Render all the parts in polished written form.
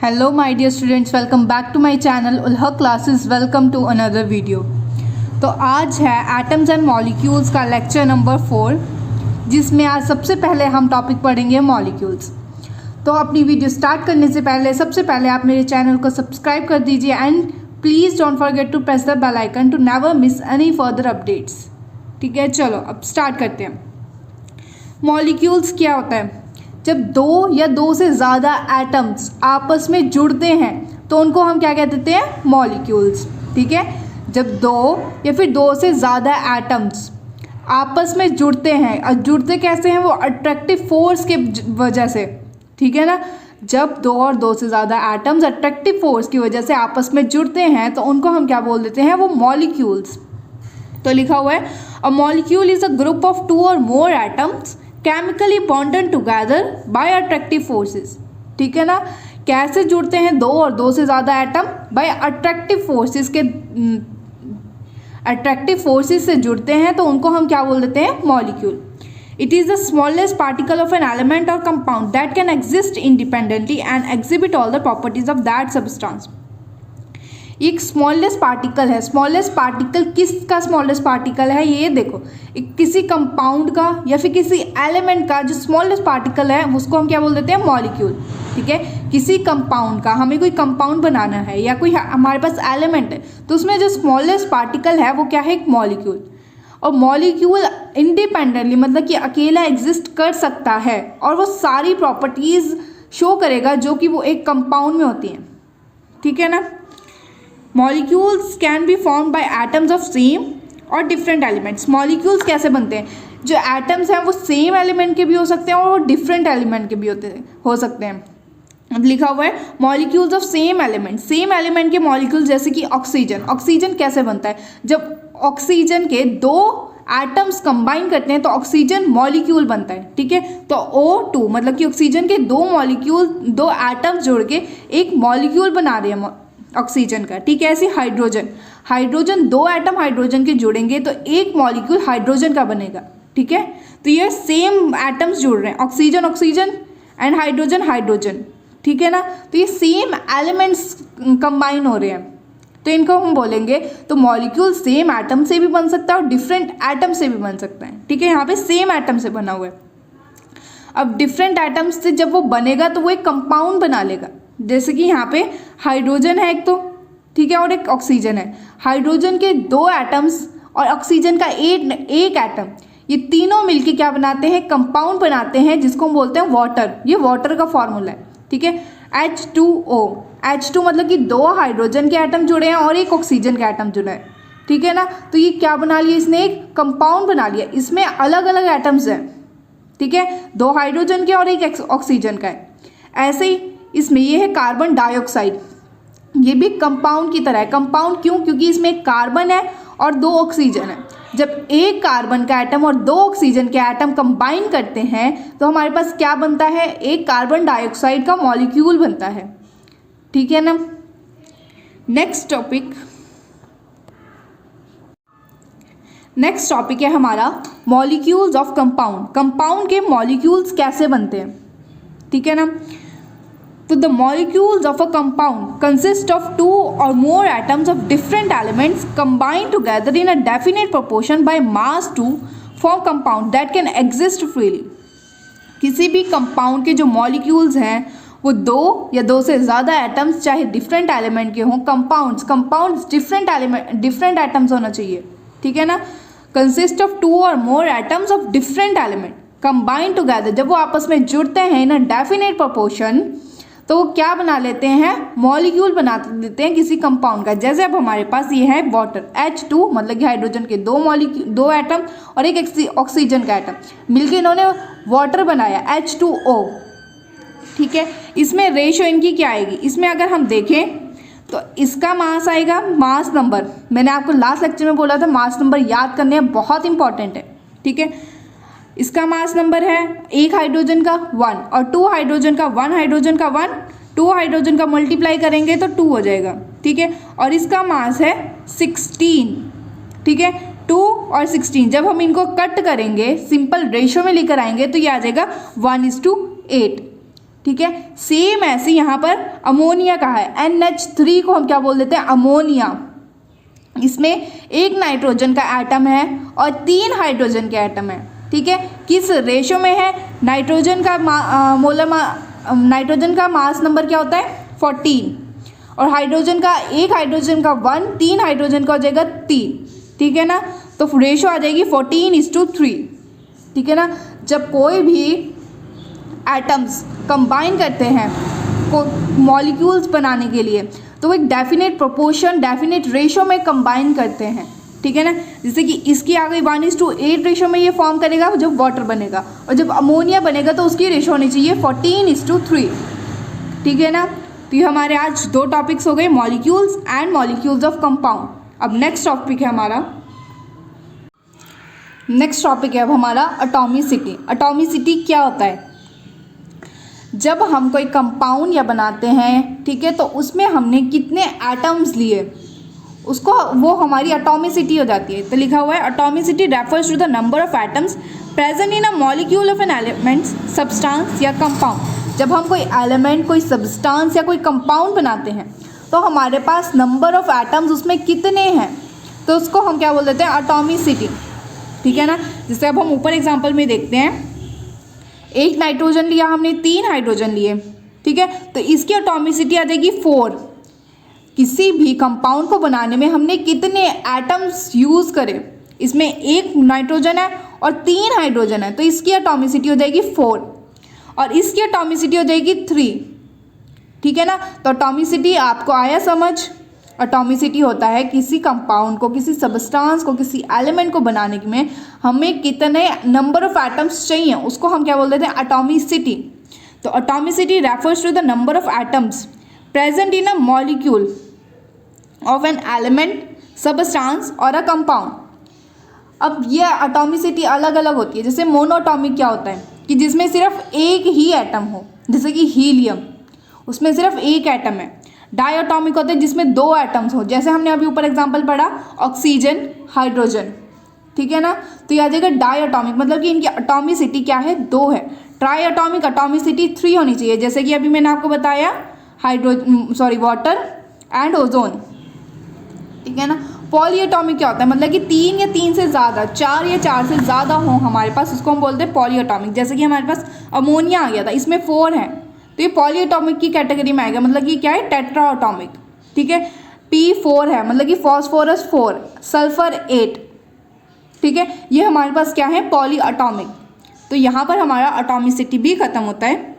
Hello my dear students, welcome back to my channel Ulha Classes. Welcome to another video. तो आज है atoms and molecules का lecture number 4, जिसमें आज सबसे पहले हम टॉपिक पढ़ेंगे मॉलिक्यूल्स। तो अपनी वीडियो स्टार्ट करने से पहले सबसे पहले आप मेरे चैनल को सब्सक्राइब कर दीजिए and please don't forget to press the bell icon to never miss any further updates. ठीक है, चलो अब स्टार्ट करते हैं। मॉलिक्यूल्स क्या होता है? जब दो या दो से ज़्यादा एटम्स आपस में जुड़ते हैं तो उनको हम क्या कह देते हैं? मॉलिक्यूल्स। ठीक है, जब दो या फिर दो से ज़्यादा एटम्स आपस में जुड़ते हैं, और जुड़ते कैसे हैं? वो अट्रैक्टिव फोर्स के वजह से। ठीक है ना, जब दो और दो से ज़्यादा एटम्स अट्रैक्टिव फोर्स की वजह से आपस में जुड़ते हैं तो उनको हम क्या बोल देते हैं? वो मॉलिक्यूल्स। तो लिखा हुआ है a molecule is a group of two or more atoms chemically bonded together by attractive forces. ठीक है ना, कैसे जुड़ते हैं? दो और दो से ज़्यादा एटम बाय अट्रैक्टिव फोर्सेस के अट्रैक्टिव फोर्सेस से जुड़ते हैं तो उनको हम क्या बोल देते हैं? Molecule. It is the smallest particle of an element or compound that can exist independently and exhibit all the properties of that substance. एक स्मॉलेस्ट पार्टिकल है। स्मॉलेस्ट पार्टिकल किसका स्मॉलेस्ट पार्टिकल है? ये देखो, एक किसी कंपाउंड का या फिर किसी एलिमेंट का जो स्मॉलेस्ट पार्टिकल है उसको हम क्या बोल देते हैं? मॉलिक्यूल। ठीक है, किसी कंपाउंड का, हमें कोई कंपाउंड बनाना है या कोई हमारे पास एलिमेंट है तो उसमें जो स्मॉलेस्ट पार्टिकल है वो क्या है? एक मॉलिक्यूल। और मॉलिक्यूल इंडिपेंडेंटली मतलब कि अकेला एग्जिस्ट कर सकता है और वो सारी प्रॉपर्टीज़ शो करेगा जो कि वो एक कंपाउंड में होती हैं। ठीक है ना, molecules can be form by atoms of same और डिफरेंट एलिमेंट्स। मॉलिक्यूल्स कैसे बनते हैं? जो एटम्स हैं वो सेम एलिमेंट के भी हो सकते हैं और वो डिफरेंट एलिमेंट के भी हो सकते हैं। अब लिखा हुआ है molecules of same element. Same element के मॉलिक्यूल्स जैसे कि ऑक्सीजन। ऑक्सीजन कैसे बनता है? जब ऑक्सीजन के दो एटम्स कंबाइन करते हैं तो ऑक्सीजन मॉलिक्यूल बनता है। ठीक है, तो O2 मतलब कि ऑक्सीजन के दो मॉलिक्यूल, दो एटम्स जोड़ के एक मॉलिक्यूल बना रहे हैं ऑक्सीजन का। ठीक है, ऐसे हाइड्रोजन, हाइड्रोजन दो एटम हाइड्रोजन के जुड़ेंगे तो एक मॉलिक्यूल हाइड्रोजन का बनेगा। ठीक है, तो ये सेम एटम्स जुड़ रहे हैं, oxygen oxygen and hydrogen hydrogen. ठीक है ना, तो ये सेम एलिमेंट्स कंबाइन हो रहे हैं तो इनको हम बोलेंगे। तो मॉलिक्यूल सेम एटम से भी बन सकता है और डिफरेंट एटम से भी बन सकता है। ठीक है, यहाँ पे सेम एटम से बना हुआ है। अब डिफरेंट एटम्स से जब वो बनेगा तो वो एक कंपाउंड बना लेगा। जैसे कि यहाँ पे हाइड्रोजन है एक तो, ठीक है, और एक ऑक्सीजन है। हाइड्रोजन के दो एटम्स और ऑक्सीजन का एक एटम, ये तीनों मिलके क्या बनाते हैं? कंपाउंड बनाते हैं जिसको हम बोलते हैं वाटर। ये वाटर का फॉर्मूला है। ठीक है, H2O। H2 मतलब कि दो हाइड्रोजन के एटम जुड़े हैं और एक ऑक्सीजन का एटम जुड़ा है। ठीक है ना, तो ये क्या बना लिया? इसने एक कंपाउंड बना लिया। इसमें अलग अलग एटम्स हैं। ठीक है, दो हाइड्रोजन के और एक ऑक्सीजन का है। ऐसे ही इसमें ये है कार्बन डाइऑक्साइड। ये भी कंपाउंड की तरह है। कंपाउंड क्यों? क्योंकि इसमें एक कार्बन है और दो ऑक्सीजन है। जब एक कार्बन का एटम और दो ऑक्सीजन के एटम कंबाइन करते हैं तो हमारे पास क्या बनता है? एक कार्बन डाइऑक्साइड का मॉलिक्यूल बनता है। ठीक है ना, नेक्स्ट टॉपिक है हमारा मॉलिक्यूल्स ऑफ कंपाउंड। कंपाउंड के मॉलिक्यूल्स कैसे बनते हैं? ठीक है ना, तो the molecules of a compound consist of two or more atoms of different elements combined together in a definite proportion by mass to form compound that can exist freely। किसी भी कंपाउंड के जो मॉलिक्यूल्स हैं वो दो या दो से ज़्यादा एटम्स, चाहे डिफरेंट एलिमेंट के हों। कंपाउंड्स डिफरेंट एटम्स होना चाहिए। ठीक है ना, consist of two or more atoms of different element combined together. जब वो आपस में जुड़ते हैं इन अ डेफिनेट प्रोपोर्शन तो वो क्या बना लेते हैं? मॉलिक्यूल बना देते हैं किसी कंपाउंड का। जैसे अब हमारे पास ये है वाटर, H2 मतलब कि हाइड्रोजन के दो एटम और एक ऑक्सीजन का एटम मिलके इन्होंने वाटर बनाया H2O। ठीक है, इसमें रेशो इनकी क्या आएगी? इसमें अगर हम देखें तो इसका मास आएगा, मास नंबर। मैंने आपको लास्ट लेक्चर में बोला था मास नंबर याद करने बहुत इंपॉर्टेंट है। ठीक है, इसका मास नंबर है एक हाइड्रोजन का 1 और टू हाइड्रोजन का 1 हाइड्रोजन का 1, टू हाइड्रोजन का मल्टीप्लाई करेंगे तो 2 हो जाएगा। ठीक है, और इसका मास है 16। ठीक है, 2 और 16 जब हम इनको कट करेंगे, सिंपल रेशो में लेकर आएंगे तो ये आ जाएगा 1:8। ठीक है। सेम ऐसे यहाँ पर अमोनिया का है, NH3 को हम क्या बोल देते हैं, अमोनिया। इसमें एक नाइट्रोजन का एटम है और 3 हाइड्रोजन के एटम है, ठीक है। किस रेशो में है, नाइट्रोजन का नाइट्रोजन का मास नंबर क्या होता है 14, और हाइड्रोजन का 1 हाइड्रोजन का 1, 3 हाइड्रोजन का हो जाएगा 3, ठीक है ना। तो रेशो आ जाएगी 14:3, ठीक है ना। जब कोई भी एटम्स कंबाइन करते हैं मॉलिक्यूल्स बनाने के लिए तो वो एक डेफिनेट प्रोपोर्शन, डेफिनेट रेशो में कंबाइन करते हैं, ठीक है ना। जैसे कि इसकी आ गई 1:8 रेशो में ये फॉर्म करेगा जब वाटर बनेगा, और जब अमोनिया बनेगा तो उसकी रेशो होनी चाहिए 14:3, ठीक है ना। तो ये हमारे आज 2 टॉपिक्स हो गए, molecules and molecules of compound. अब नेक्स्ट टॉपिक है हमारा, अब हमारा एटॉमिसिटी। एटॉमिसिटी क्या होता है, जब हम कोई कंपाउंड या बनाते हैं, ठीक है, तो उसमें हमने कितने एटम्स लिए उसको, वो हमारी एटॉमिसिटी हो जाती है। तो लिखा हुआ है atomicity refers to the number of atoms present in a molecule of an element, substance या कंपाउंड। जब हम कोई एलिमेंट, कोई सब्सटेंस या कोई कंपाउंड बनाते हैं तो हमारे पास नंबर ऑफ एटम्स उसमें कितने हैं, तो उसको हम क्या बोल देते हैं, एटॉमिसिटी, ठीक है ना। जैसे अब हम ऊपर एग्जाम्पल में देखते हैं, 1 नाइट्रोजन लिया हमने, 3 हाइड्रोजन लिए, ठीक है, तो इसकी एटॉमिसिटी आ जाएगी 4। किसी भी कंपाउंड को बनाने में हमने कितने एटम्स यूज़ करे, इसमें 1 नाइट्रोजन है और 3 हाइड्रोजन है, तो इसकी एटॉमिसिटी हो जाएगी 4 और इसकी एटॉमिसिटी हो जाएगी 3, ठीक है ना। तो एटॉमिसिटी आपको आया समझ। एटॉमिसिटी होता है किसी कंपाउंड को, किसी सब्सटेंस को, किसी एलिमेंट को बनाने में हमें कितने नंबर ऑफ एटम्स चाहिए, उसको हम क्या बोल देते हैं, एटॉमिसिटी। तो atomicity refers to the number of atoms present in a molecule of an element, substance और अ कंपाउंड। अब ये एटॉमिसिटी अलग अलग होती है। जैसे मोनोटॉमिक क्या होता है कि जिसमें सिर्फ एक ही एटम हो, जैसे कि हीलियम, उसमें सिर्फ एक एटम है। डायटॉमिक होते हैं जिसमें 2 एटम्स हो, जैसे हमने अभी ऊपर एग्जांपल पढ़ा ऑक्सीजन, हाइड्रोजन, ठीक है ना। तो ये आ जाएगा डायटॉमिक, मतलब कि इनकी एटॉमिसिटी क्या है, 2 है। ट्राइएटॉमिक एटॉमिसिटी 3 होनी चाहिए, जैसे कि अभी मैंने आपको बताया वाटर एंड ओजोन, ठीक है ना। पॉलीएटॉमिक क्या होता है, मतलब कि 3 या 3 से ज़्यादा, 4 या 4 से ज़्यादा हो हमारे पास, उसको हम बोलते हैं पॉलीएटॉमिक। जैसे कि हमारे पास अमोनिया आ गया था, इसमें 4 है, तो ये पॉलीएटॉमिक की कैटेगरी में आएगा, मतलब कि क्या है, टेट्राएटॉमिक, ठीक है। P4 है, मतलब कि फॉस्फोरस 4, सल्फर 8, ठीक है। ये हमारे पास क्या है, पॉलीएटॉमिक। तो यहाँ पर हमारा एटॉमिसिटी भी खत्म होता है।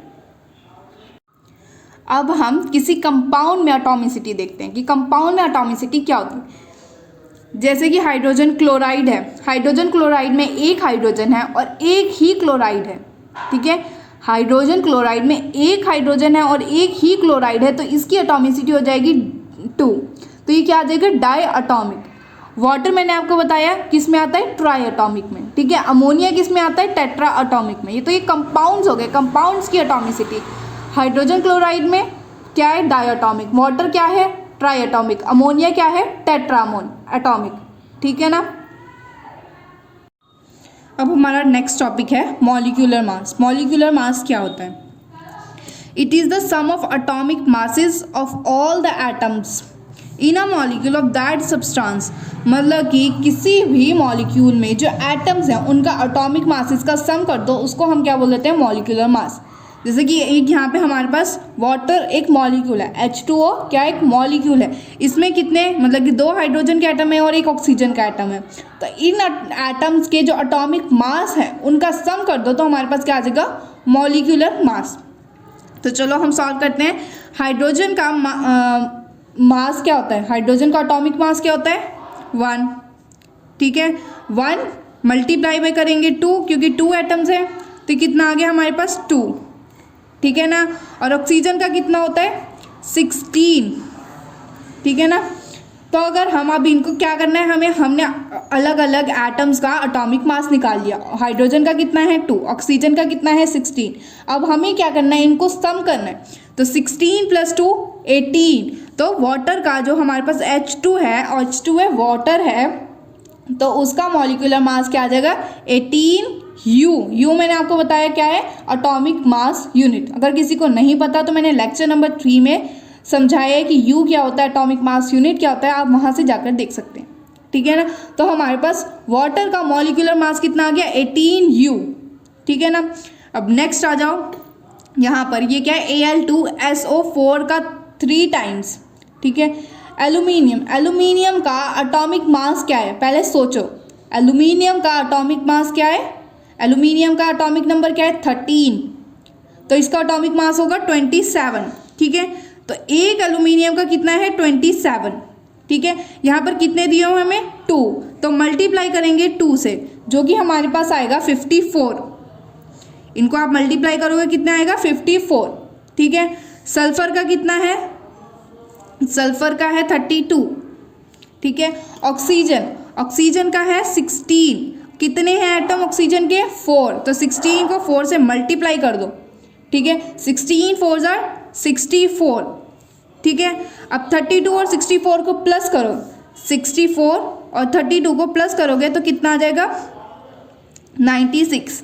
अब हम किसी कंपाउंड में एटॉमिसिटी देखते हैं कि कंपाउंड में एटॉमिसिटी क्या होती है। जैसे कि हाइड्रोजन क्लोराइड है, हाइड्रोजन क्लोराइड में 1 हाइड्रोजन है और 1 ही क्लोराइड है, ठीक है। हाइड्रोजन क्लोराइड में 1 हाइड्रोजन है और 1 ही क्लोराइड है, तो इसकी एटॉमिसिटी हो जाएगी 2। तो ये क्या आ जाएगा, डायटॉमिक। वाटर मैंने आपको बताया किस में आता है, ट्राइएटॉमिक में, ठीक है। अमोनिया किस में आता है, टेट्राएटॉमिक में। ये तो ये कंपाउंड्स हो गए, कंपाउंड्स की एटॉमिसिटी। हाइड्रोजन क्लोराइड में क्या है, डायटॉमिक। वाटर क्या है, ट्राइएटॉमिक। अमोनिया क्या है, टेट्राएटॉमिक, ठीक है ना। अब हमारा नेक्स्ट टॉपिक है मॉलिक्यूलर मास। मॉलिक्यूलर मास क्या होता है, it is the sum of atomic masses of all the atoms in a molecule of that substance. मतलब कि किसी भी मॉलिक्यूल में जो एटम्स हैं उनका एटॉमिक मासेस का सम कर दो, उसको हम क्या बोल देते हैं, मॉलिक्यूलर मास। जैसे कि एक यहाँ पे हमारे पास वाटर एक मॉलिक्यूल है, H2O क्या एक मॉलिक्यूल है, इसमें कितने, मतलब कि 2 हाइड्रोजन के एटम है और 1 ऑक्सीजन का एटम है। तो इन एटम्स के जो एटॉमिक मास है उनका सम कर दो तो हमारे पास क्या आ जाएगा, मॉलिक्यूलर मास। तो चलो हम सॉल्व करते हैं। हाइड्रोजन का मास क्या होता है, हाइड्रोजन का एटॉमिक मास क्या होता है, 1, ठीक है। 1 मल्टीप्लाई में करेंगे 2, क्योंकि 2 एटम्स है, तो कितना आ गया हमारे पास 2, ठीक है ना। और ऑक्सीजन का कितना होता है, 16, ठीक है ना। तो अगर हम अब इनको क्या करना है, हमने अलग अलग एटम्स का एटॉमिक मास निकाल लिया। हाइड्रोजन का कितना है 2, ऑक्सीजन का कितना है 16। अब हमें क्या करना है, इनको सम करना है। तो 16 + 2 18। तो वाटर का जो हमारे पास H2 है, H2 है वाटर है, तो उसका मॉलिक्यूलर मास क्या आ जाएगा, 18 यू मैंने आपको बताया क्या है, एटॉमिक मास यूनिट। अगर किसी को नहीं पता तो मैंने लेक्चर नंबर 3 में समझाया है कि यू क्या होता है, एटॉमिक मास यूनिट क्या होता है, आप वहाँ से जाकर देख सकते हैं, ठीक है ना। तो हमारे पास वाटर का मॉलिक्यूलर मास कितना आ गया, 18U, ठीक है ना। अब नेक्स्ट आ जाओ यहाँ पर, ये क्या है, Al2SO4 का 3 टाइम्स, ठीक है। एल्यूमिनियम का एटॉमिक मास क्या है, पहले सोचो, एल्यूमिनियम का एटॉमिक मास क्या है, एल्यूमिनियम का एटॉमिक नंबर क्या है, 13, तो इसका एटॉमिक मास होगा 27, ठीक है। तो एक एल्यूमिनियम का कितना है, 27, ठीक है। यहाँ पर कितने दिए हुए हमें, 2, तो मल्टीप्लाई करेंगे 2 से, जो कि हमारे पास आएगा 54, इनको आप मल्टीप्लाई करोगे कितना आएगा, 54, ठीक है। सल्फर का कितना है, सल्फर का है 32, ठीक है। ऑक्सीजन का है 16, कितने हैं एटम ऑक्सीजन के, 4, तो 16 को 4 से मल्टीप्लाई कर दो, ठीक है। 16 4 जार 64, ठीक है। अब 32 और 64 को प्लस करो, 64 और 32 को प्लस करोगे तो कितना आ जाएगा, 96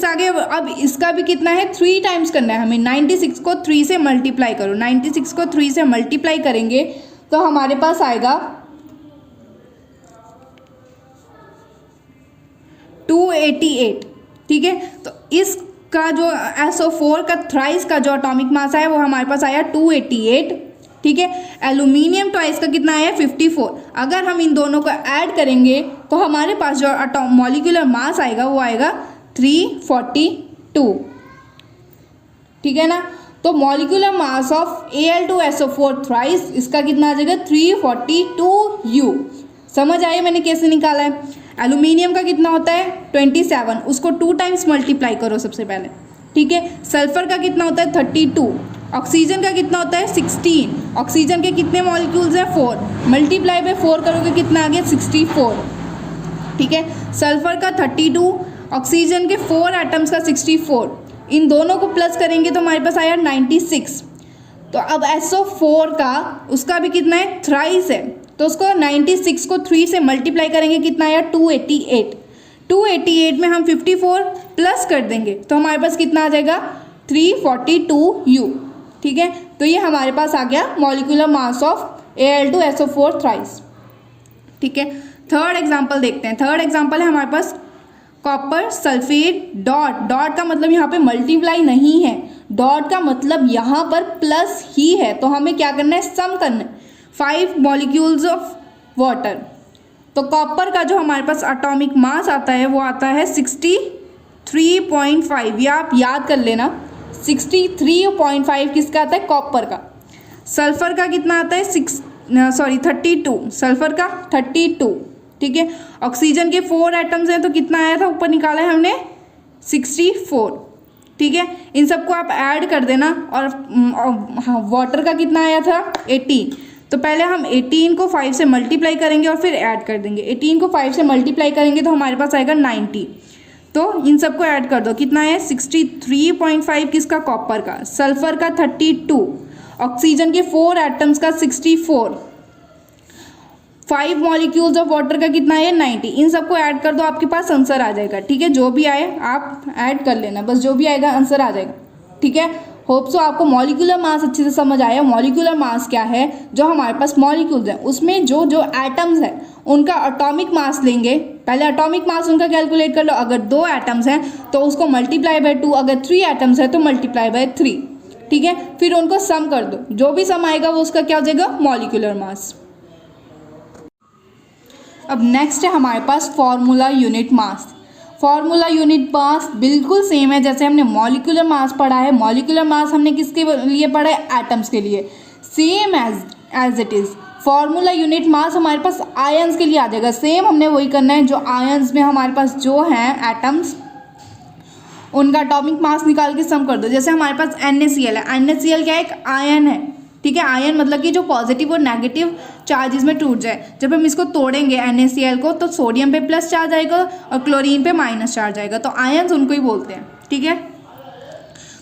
आ गया। अब इसका भी कितना है, 3 टाइम्स करना है हमें, 96 को 3 से मल्टीप्लाई करो, 96 को 3 से मल्टीप्लाई करेंगे तो हमारे पास आएगा 288, ठीक है। तो इसका जो SO4 का थ्राइस का जो एटॉमिक मास है वो हमारे पास आया 288, ठीक है। एल्यूमिनियम ट्वाइस का कितना आया, 54। अगर हम इन दोनों को ऐड करेंगे तो हमारे पास जो मॉलिक्यूलर मास आएगा वो आएगा 342, ठीक है ना। तो molecular mass of Al2SO4 thrice, इसका कितना आ जाएगा, 342U। समझ आइए मैंने कैसे निकाला है। एल्यूमिनियम का कितना होता है, 27, उसको 2 टाइम्स मल्टीप्लाई करो सबसे पहले, ठीक है। सल्फर का कितना होता है, 32। ऑक्सीजन का कितना होता है, 16। ऑक्सीजन के कितने मॉलिक्यूल्स हैं, 4, मल्टीप्लाई बाय 4 करोगे कितना आ गया, 64, ठीक है। सल्फर का 32, ऑक्सीजन के 4 एटम्स का 64, इन दोनों को प्लस करेंगे तो हमारे पास आया 96। तो अब SO4 का उसका भी कितना है, थ्राइस है, तो उसको 96 को 3 से मल्टीप्लाई करेंगे कितना आया, 288। 288 में हम 54 प्लस कर देंगे तो हमारे पास कितना आ जाएगा, 342U, ठीक है। तो ये हमारे पास आ गया molecular mass of Al2SO4 thrice, ठीक है। थर्ड एग्जाम्पल देखते हैं। थर्ड एग्जाम्पल है हमारे पास कॉपर सल्फेट डॉट का मतलब यहाँ पे मल्टीप्लाई नहीं है, डॉट का मतलब यहाँ पर प्लस ही है, तो हमें क्या करना है, सम करना है, 5 मॉलिक्यूल्स ऑफ वाटर। तो कॉपर का जो हमारे पास एटॉमिक मास आता है वो आता है 63.5, ये आप याद कर लेना, 63.5 किसका आता है, कॉपर का। सल्फर का कितना आता है, 32, सल्फर का 32, ठीक है। ऑक्सीजन के 4 एटम्स हैं तो कितना आया था, ऊपर निकाला है हमने 64, ठीक है। इन सबको आप ऐड कर देना और वाटर का कितना आया था, 18। तो पहले हम 18 को 5 से मल्टीप्लाई करेंगे और फिर ऐड कर देंगे। 18 को 5 से मल्टीप्लाई करेंगे तो हमारे पास आएगा 90। तो इन सबको ऐड कर दो, कितना है, 63.5 किसका, कॉपर का। सल्फर का 32, ऑक्सीजन के 4 एटम्स का 64, 5 मॉलिक्यूल्स ऑफ वाटर का कितना है, 90। इन सबको ऐड कर दो, आपके पास आंसर आ जाएगा, ठीक है। जो भी आए आप ऐड कर लेना, बस जो भी आएगा आंसर आ जाएगा, ठीक है। होप सो आपको मॉलिक्यूलर मास अच्छे से समझ आया। मॉलिक्यूलर मास क्या है, जो हमारे पास मॉलिक्यूल्स हैं उसमें जो जो एटम्स हैं उनका एटॉमिक मास लेंगे। पहले एटॉमिक मास उनका कैलकुलेट कर लो, अगर 2 एटम्स हैं तो उसको मल्टीप्लाई बाय 2, अगर 3 एटम्स है तो मल्टीप्लाई बाय 3, ठीक है। फिर उनको सम कर दो, जो भी सम आएगा वो उसका क्या हो जाएगा, मॉलिक्यूलर मास। अब नेक्स्ट है हमारे पास formula unit mass. Formula unit mass बिल्कुल सेम है जैसे हमने मॉलिक्यूलर मास पढ़ा है। मॉलिक्यूलर मास हमने किसके लिए पढ़ा है, एटम्स के लिए, same as it is. Formula unit mass हमारे पास आयंस के लिए आ जाएगा, सेम हमने वही करना है। जो आयंस में हमारे पास जो हैं एटम्स, उनका एटॉमिक मास निकाल के सम कर दो। जैसे हमारे पास NaCl है, NaCl क्या है, एक आयन है, ठीक है। आयन मतलब कि जो पॉजिटिव और नेगेटिव चार्जेस में टूट जाए। जब हम इसको तोड़ेंगे NaCl को तो सोडियम पे प्लस चार्ज आएगा और क्लोरीन पे माइनस चार्ज आएगा, तो आयन्स उनको ही बोलते हैं, ठीक है।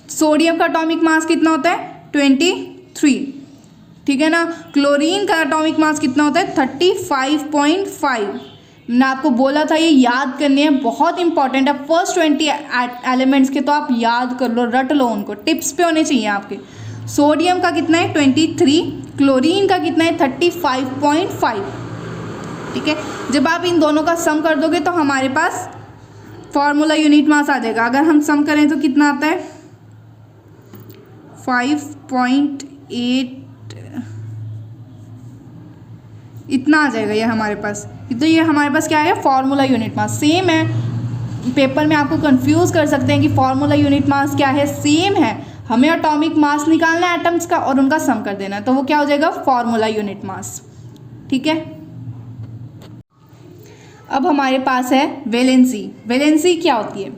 सोडियम का एटॉमिक मास कितना होता है, 23, ठीक है ना। क्लोरीन का एटॉमिक मास कितना होता है, 35.5, मैंने आपको बोला था ये याद करने हैं, बहुत इंपॉर्टेंट है। फर्स्ट 20 एलिमेंट्स के तो आप याद कर लो, रट लो उनको, टिप्स पे होने चाहिए आपके। सोडियम का कितना है 23, क्लोरीन का कितना है 35.5। ठीक है, जब आप इन दोनों का सम कर दोगे तो हमारे पास फॉर्मूला यूनिट मास आ जाएगा। अगर हम सम करें तो कितना आता है 5.8, इतना आ जाएगा ये हमारे पास। तो ये हमारे पास क्या है, फॉर्मूला यूनिट मास। सेम है, पेपर में आपको कंफ्यूज कर सकते हैं कि फॉर्मूला यूनिट मास क्या है, सेम है। हमें एटॉमिक मास निकालना है एटम्स का और उनका सम कर देना है, तो वो क्या हो जाएगा, फॉर्मूला यूनिट मास। ठीक है, अब हमारे पास है वैलेंसी। वैलेंसी क्या होती है,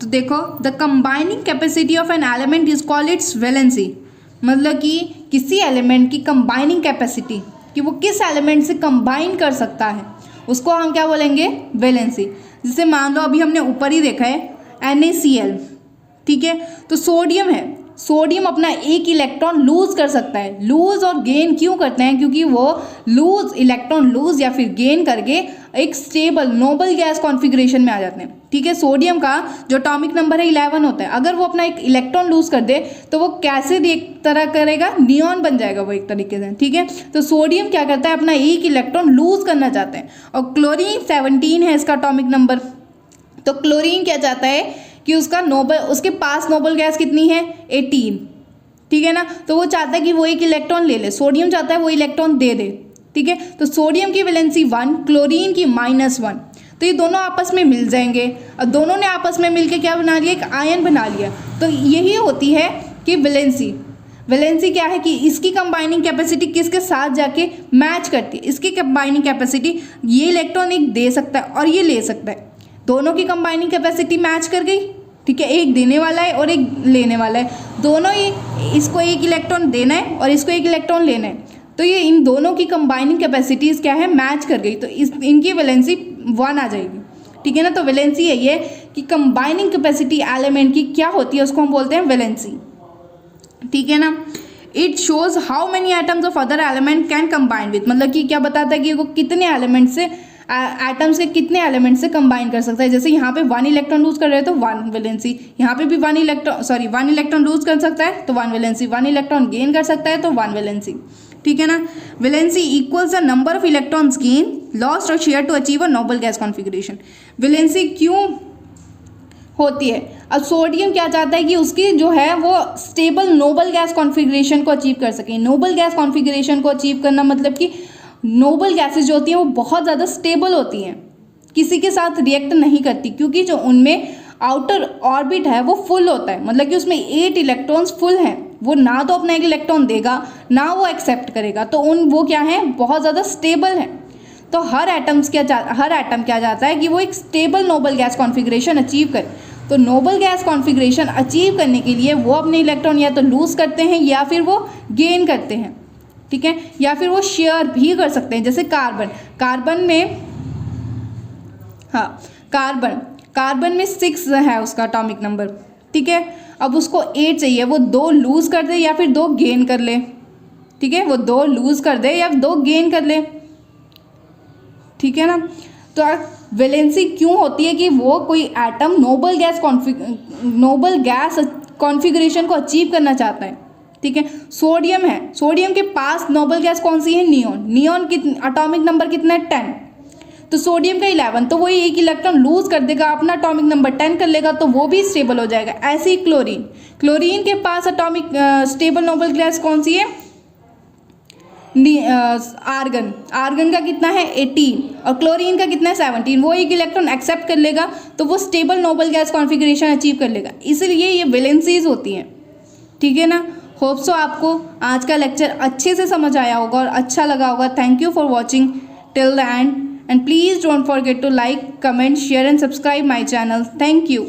तो देखो, the combining capacity of an element is called its valency. मतलब कि किसी एलिमेंट की कंबाइनिंग कैपेसिटी, कि वो किस एलिमेंट से कंबाइन कर सकता है, उसको हम क्या बोलेंगे, वैलेंसी। जैसे मान लो अभी हमने ऊपर ही देखा है NaCl, ठीक है, तो सोडियम है, सोडियम अपना एक इलेक्ट्रॉन लूज कर सकता है। लूज और गेन क्यों करते हैं, क्योंकि वो लूज इलेक्ट्रॉन लूज या फिर गेन करके एक स्टेबल नोबल गैस कॉन्फ़िगरेशन में आ जाते हैं। ठीक है, सोडियम का जो एटॉमिक नंबर है 11 होता है। अगर वो अपना एक इलेक्ट्रॉन लूज कर दे तो वो कैसे एक तरह करेगा, नियॉन बन जाएगा वो एक तरीके से। ठीक है, तो सोडियम क्या करता है, अपना एक इलेक्ट्रॉन लूज करना चाहते हैं। और क्लोरीन 17 है इसका एटॉमिक नंबर। तो क्लोरीन क्या चाहता है कि उसका नोबल, उसके पास नोबल गैस कितनी है 18। ठीक है ना, तो वो चाहता है कि वो एक इलेक्ट्रॉन ले ले, सोडियम चाहता है वो इलेक्ट्रॉन दे दे। ठीक है, तो सोडियम की वैलेंसी 1, क्लोरीन की -1। तो ये दोनों आपस में मिल जाएंगे और दोनों ने आपस में मिलके क्या बना लिया, एक आयन बना लिया। तो यही होती है कि वैलेंसी। वैलेंसी क्या है कि इसकी कंबाइनिंग कैपेसिटी किसके साथ जाके मैच करती है। इसकी कंबाइनिंग कैपेसिटी, ये इलेक्ट्रॉन एक दे सकता है और ये ले सकता है, दोनों की कंबाइनिंग कैपेसिटी मैच कर गई। ठीक है, एक देने वाला है और एक लेने वाला है, दोनों ही, इसको एक इलेक्ट्रॉन देना है और इसको एक इलेक्ट्रॉन लेना है, तो ये इन दोनों की कंबाइनिंग कैपेसिटीज़ क्या है, मैच कर गई, तो इनकी वैलेंसी 1 आ जाएगी। ठीक है ना, तो वैलेंसी है ये कि कंबाइनिंग कैपेसिटी एलिमेंट की क्या होती है, उसको हम बोलते हैं वैलेंसी। ठीक है ना, it shows how many atoms of other element can combine with, मतलब कि क्या बताता है कि वो कितने एलिमेंट से, एटम्स के कितने एलिमेंट से कंबाइन कर सकता है। जैसे यहाँ पे 1 इलेक्ट्रॉन लूज कर रहे हैं तो 1 वैलेंसी, यहाँ पे भी 1 इलेक्ट्रॉन लूज कर सकता है तो 1 वैलेंसी, 1 इलेक्ट्रॉन गेन कर सकता है तो 1 वैलेंसी। ठीक है ना, valency equals the number of electrons gain, lost or share to achieve a noble gas configuration. Valency क्यों होती है, अब सोडियम क्या चाहता है कि उसकी जो है वो स्टेबल नोबल गैस कॉन्फ़िगरेशन को अचीव कर सके। नोबल गैस कॉन्फ़िगरेशन को अचीव करना मतलब कि नोबल गैसेज जो होती हैं वो बहुत ज़्यादा स्टेबल होती हैं, किसी के साथ रिएक्ट नहीं करती, क्योंकि जो उनमें आउटर ऑर्बिट है वो फुल होता है, मतलब कि उसमें 8 इलेक्ट्रॉन्स फुल हैं, वो ना तो अपना एक इलेक्ट्रॉन देगा ना वो एक्सेप्ट करेगा, तो वो क्या है, बहुत ज़्यादा स्टेबल है। तो हर एटम क्या चाहता है कि वो एक stable Nobel gas configuration achieve करे। तो नोबल गैस कॉन्फ़िगरेशन अचीव करने के लिए वो अपने इलेक्ट्रॉन या तो लूज़ करते हैं या फिर वो गेन करते हैं। ठीक है, या फिर वो शेयर भी कर सकते हैं। जैसे कार्बन में 6 है उसका एटॉमिक नंबर। ठीक है, अब उसको 8 चाहिए, वो 2 लूज़ कर दे या फिर 2 गेन कर ले। ठीक है, वो 2 लूज़ कर दे या 2 गेन कर ले। ठीक है ना, तो वैलेंसी क्यों होती है कि वो कोई एटम नोबल गैस कॉन्फ़िगरेशन को अचीव करना चाहता है। ठीक है, सोडियम है, सोडियम के पास नोबल गैस कौन सी है, नियॉन। नियॉन की एटॉमिक नंबर कितना है 10, तो सोडियम का 11, तो वही एक इलेक्ट्रॉन लूज कर देगा, अपना एटॉमिक नंबर 10 कर लेगा, तो वो भी स्टेबल हो जाएगा। ऐसे ही क्लोरीन के पास एटॉमिक स्टेबल नोबल गैस कौन सी है, आर्गन का कितना है 18 और क्लोरीन का कितना है 17, वो एक इलेक्ट्रॉन एक्सेप्ट कर लेगा तो वो stable Nobel gas configuration achieve कर लेगा। इसलिए ये वैलेंसीज होती हैं। ठीक है ना, होप सो आपको आज का लेक्चर अच्छे से समझ आया होगा और अच्छा लगा होगा। Thank you for watching till the end and please don't forget to like, comment, share and subscribe my channel. Thank you.